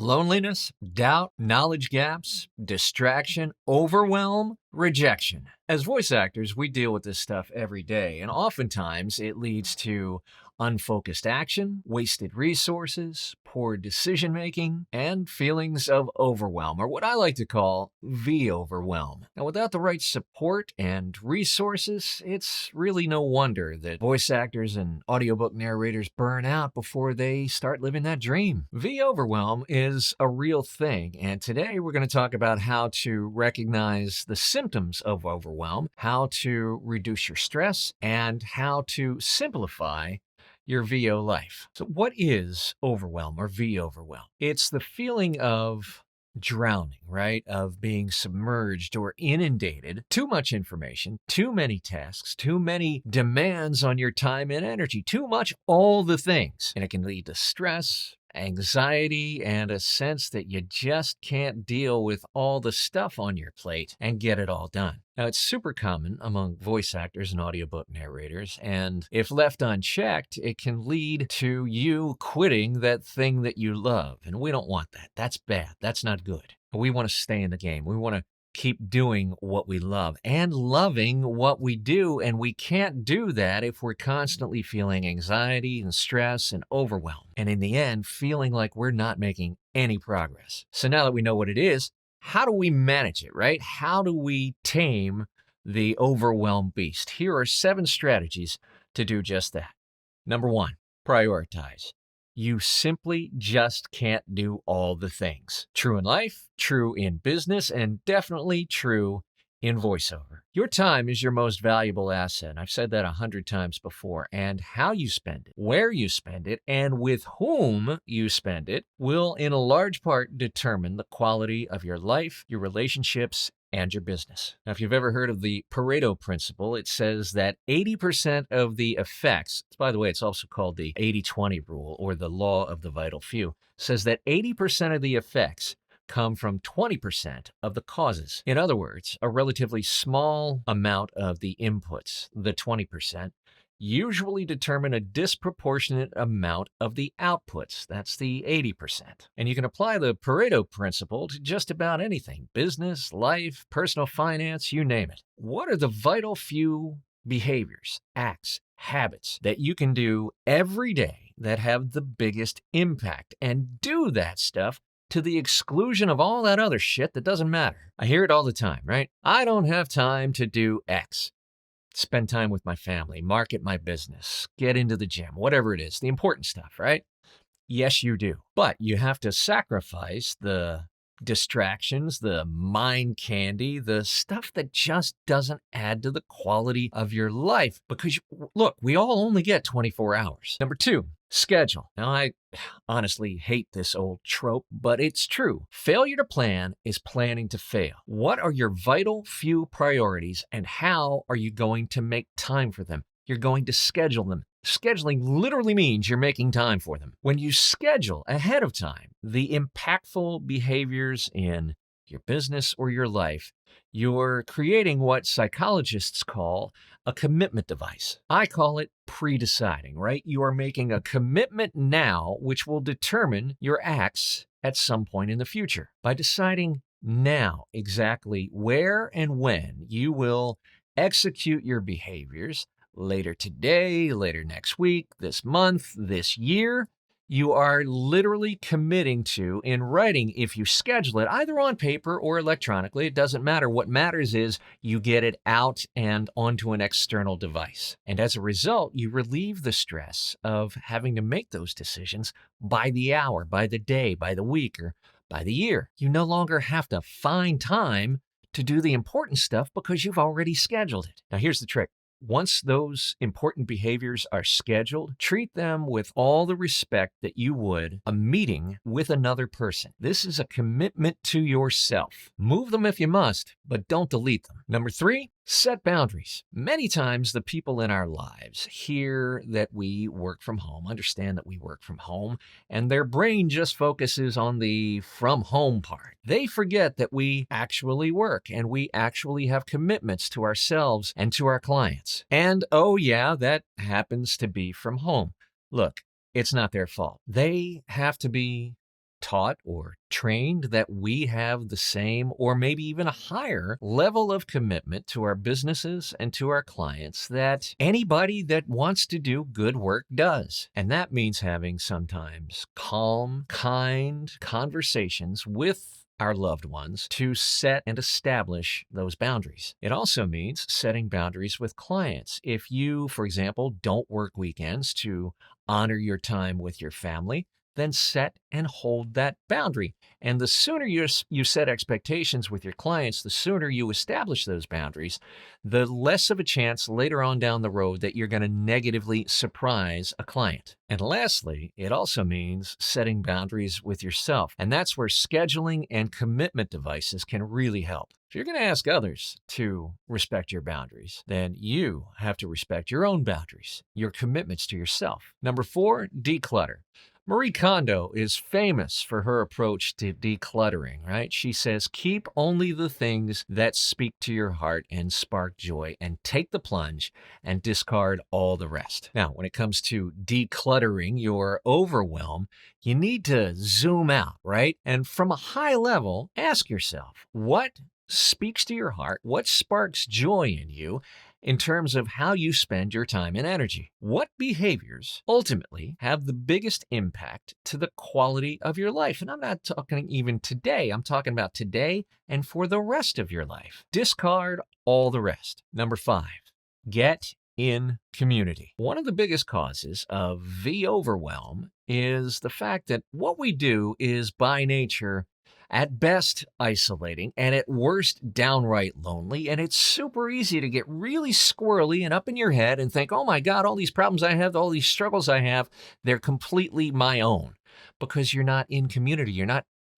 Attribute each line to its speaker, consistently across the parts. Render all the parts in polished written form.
Speaker 1: Loneliness, doubt, knowledge gaps, distraction, overwhelm, rejection. As voice actors, we deal with this stuff every day, and oftentimes it leads to unfocused action, wasted resources, poor decision making, and feelings of overwhelm, or what I like to call VO-verwhelm. Now, without the right support and resources, it's really no wonder that voice actors and audiobook narrators burn out before they start living that dream. VO-verwhelm is a real thing, and today we're going to talk about how to recognize the symptoms of overwhelm, how to reduce your stress, and how to simplify your VO life. So what is overwhelm or VO-verwhelm? It's the feeling of drowning, right? Of being submerged or inundated. Too much information, too many tasks, too many demands on your time and energy, too much all the things. And it can lead to stress, anxiety, and a sense that you just can't deal with all the stuff on your plate and get it all done. Now, it's super common among voice actors and audiobook narrators, and if left unchecked, it can lead to you quitting that thing that you love, and we don't want that. That's bad. That's not good. We want to stay in the game. We want to keep doing what we love and loving what we do, and we can't do that if we're constantly feeling anxiety and stress and overwhelm, and in the end, feeling like we're not making any progress. So now that we know what it is, how do we manage it, right? How do we tame the overwhelmed beast? Here are 7 strategies to do just that. Number 1, prioritize. You simply just can't do all the things. True in life, true in business, and definitely true in voiceover. Your time is your most valuable asset. I've said that 100 times before. And how you spend it, where you spend it, and with whom you spend it will in a large part determine the quality of your life, your relationships, and your business. Now, if you've ever heard of the Pareto principle, it says that 80% of the effects, by the way, it's also called the 80-20 rule or the law of the vital few, says that 80% of the effects come from 20% of the causes. In other words, a relatively small amount of the inputs, the 20%, usually determine a disproportionate amount of the outputs. That's the 80%. And you can apply the Pareto principle to just about anything: business, life, personal finance, you name it. What are the vital few behaviors, acts, habits that you can do every day that have the biggest impact? And do that stuff to the exclusion of all that other shit that doesn't matter. I hear it all the time, right? I don't have time to do X. Spend time with my family, market my business, get into the gym, whatever it is, the important stuff, right? Yes, you do. But you have to sacrifice the distractions, the mind candy, the stuff that just doesn't add to the quality of your life. Because, look, we all only get 24 hours. Number 2, schedule. Now, I honestly hate this old trope, but it's true. Failure to plan is planning to fail. What are your vital few priorities, and how are you going to make time for them? You're going to schedule them. Scheduling literally means you're making time for them. When you schedule ahead of time the impactful behaviors in your business or your life, you're creating what psychologists call a commitment device. I call it pre-deciding, right? You are making a commitment now, which will determine your acts at some point in the future. By deciding now exactly where and when you will execute your behaviors, later today, later next week, this month, this year, you are literally committing to, in writing, if you schedule it, either on paper or electronically, it doesn't matter. What matters is you get it out and onto an external device. And as a result, you relieve the stress of having to make those decisions by the hour, by the day, by the week, or by the year. You no longer have to find time to do the important stuff because you've already scheduled it. Now, here's the trick. Once those important behaviors are scheduled, treat them with all the respect that you would a meeting with another person. This is a commitment to yourself. Move them if you must, but don't delete them. Number 3, set boundaries. Many times the people in our lives hear that we work from home, understand that we work from home, and their brain just focuses on the from home part. They forget that we actually work and we actually have commitments to ourselves and to our clients. And oh yeah, that happens to be from home. Look, it's not their fault. They have to be taught or trained that we have the same or maybe even a higher level of commitment to our businesses and to our clients that anybody that wants to do good work does. And that means having sometimes calm, kind conversations with our loved ones to set and establish those boundaries. It also means setting boundaries with clients. If you, for example, don't work weekends to honor your time with your family, then set and hold that boundary. And the sooner you set expectations with your clients, the sooner you establish those boundaries, the less of a chance later on down the road that you're going to negatively surprise a client. And lastly, it also means setting boundaries with yourself. And that's where scheduling and commitment devices can really help. If you're going to ask others to respect your boundaries, then you have to respect your own boundaries, your commitments to yourself. Number 4, declutter. Marie Kondo is famous for her approach to decluttering, right? She says, keep only the things that speak to your heart and spark joy, and take the plunge and discard all the rest. Now, when it comes to decluttering your overwhelm, you need to zoom out, right? And from a high level, ask yourself, what speaks to your heart? What sparks joy in you in terms of how you spend your time and energy? What behaviors ultimately have the biggest impact to the quality of your life? And I'm not talking even today. I'm talking about today and for the rest of your life. Discard all the rest. Number 5, get in community. One of the biggest causes of VO-verwhelm is the fact that what we do is by nature at best isolating, and at worst downright lonely, and it's super easy to get really squirrely and up in your head and think, oh my God, all these problems I have, all these struggles I have, they're completely my own, because you're not in community,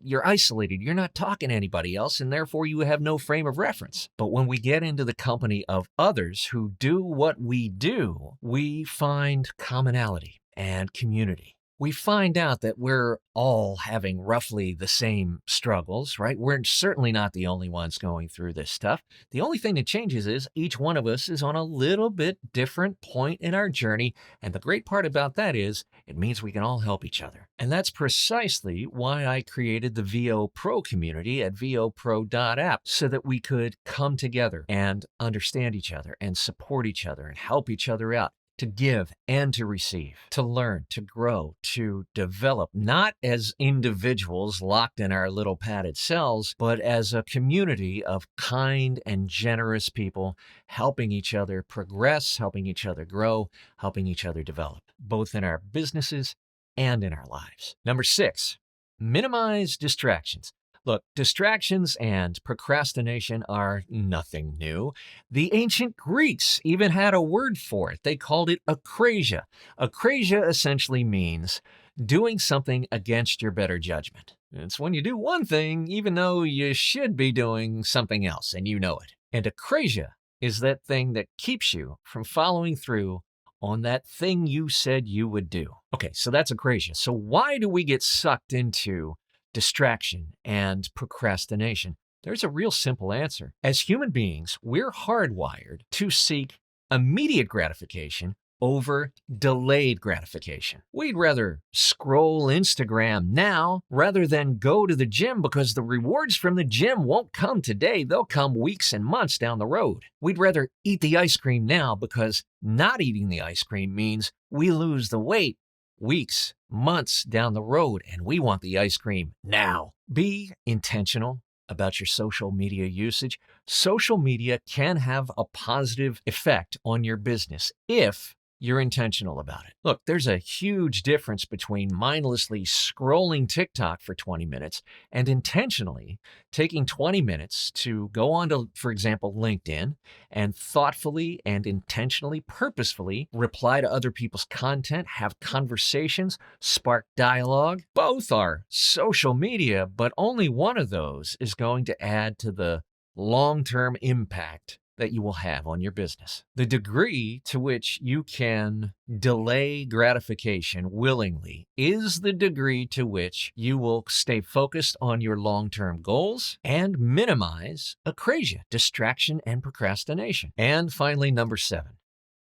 Speaker 1: you're isolated, you're not talking to anybody else, and therefore you have no frame of reference. But when we get into the company of others who do what we do, we find commonality and community. We find out that we're all having roughly the same struggles, right? We're certainly not the only ones going through this stuff. The only thing that changes is each one of us is on a little bit different point in our journey. And the great part about that is it means we can all help each other. And that's precisely why I created the VO Pro community at vopro.app, so that we could come together and understand each other and support each other and help each other out, to give and to receive, to learn, to grow, to develop, not as individuals locked in our little padded cells, but as a community of kind and generous people helping each other progress, helping each other grow, helping each other develop, both in our businesses and in our lives. Number 6, minimize distractions. Look, distractions and procrastination are nothing new. The ancient Greeks even had a word for it. They called it akrasia. Akrasia essentially means doing something against your better judgment. It's when you do one thing, even though you should be doing something else, and you know it. And akrasia is that thing that keeps you from following through on that thing you said you would do. Okay, so that's akrasia. So why do we get sucked into distraction and procrastination? There's a real simple answer. As human beings, we're hardwired to seek immediate gratification over delayed gratification. We'd rather scroll Instagram now rather than go to the gym, because the rewards from the gym won't come today. They'll come weeks and months down the road. We'd rather eat the ice cream now, because not eating the ice cream means we lose the weight weeks, months down the road, and we want the ice cream now. Be intentional about your social media usage. Social media can have a positive effect on your business if you're intentional about it. Look, there's a huge difference between mindlessly scrolling TikTok for 20 minutes and intentionally taking 20 minutes to go on to, for example, LinkedIn, and thoughtfully and intentionally, purposefully reply to other people's content, have conversations, spark dialogue. Both are social media, but only one of those is going to add to the long-term impact that you will have on your business. The degree to which you can delay gratification willingly is the degree to which you will stay focused on your long-term goals and minimize akrasia, distraction, and procrastination. And finally, number 7,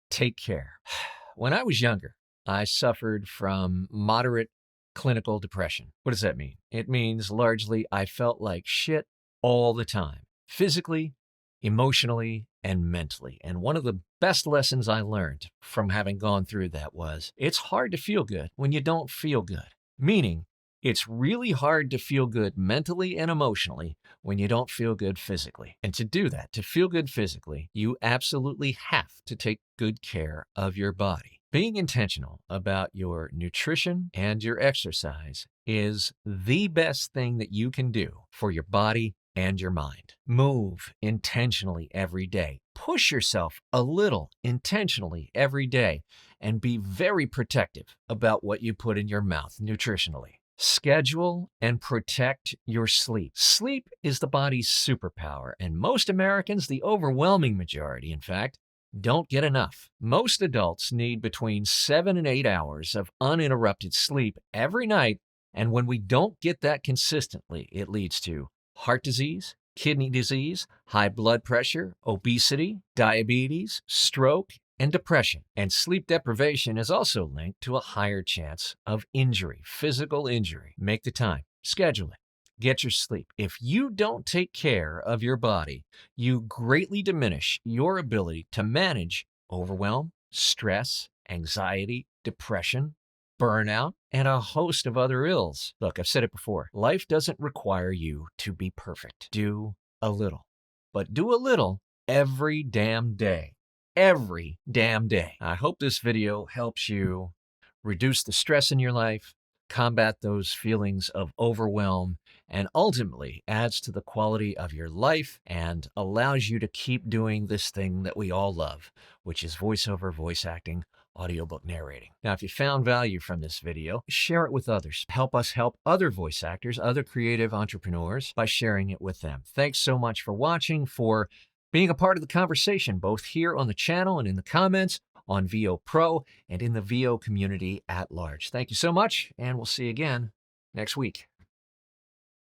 Speaker 1: take care. When I was younger, I suffered from moderate clinical depression. What does that mean? It means largely I felt like shit all the time, physically, emotionally, and mentally. And one of the best lessons I learned from having gone through that was it's hard to feel good when you don't feel good. Meaning, it's really hard to feel good mentally and emotionally when you don't feel good physically. And to do that, to feel good physically, you absolutely have to take good care of your body. Being intentional about your nutrition and your exercise is the best thing that you can do for your body and your mind. Move intentionally every day. Push yourself a little intentionally every day and be very protective about what you put in your mouth nutritionally. Schedule and protect your sleep. Sleep is the body's superpower, and most Americans, the overwhelming majority, in fact, don't get enough. Most adults need between 7 and 8 hours of uninterrupted sleep every night, and when we don't get that consistently, it leads to heart disease, kidney disease, high blood pressure, obesity, diabetes, stroke, and depression. And sleep deprivation is also linked to a higher chance of injury, physical injury. Make the time. Schedule it. Get your sleep. If you don't take care of your body, you greatly diminish your ability to manage overwhelm, stress, anxiety, depression, burnout, and a host of other ills. Look, I've said it before. Life doesn't require you to be perfect. Do a little, but do a little every damn day. Every damn day. I hope this video helps you reduce the stress in your life, combat those feelings of overwhelm, and ultimately adds to the quality of your life and allows you to keep doing this thing that we all love, which is voiceover, voice acting, audiobook narrating. Now, if you found value from this video, share it with others. Help us help other voice actors, other creative entrepreneurs by sharing it with them. Thanks so much for watching, for being a part of the conversation, both here on the channel and in the comments, on VO Pro, and in the VO community at large. Thank you so much, and we'll see you again next week.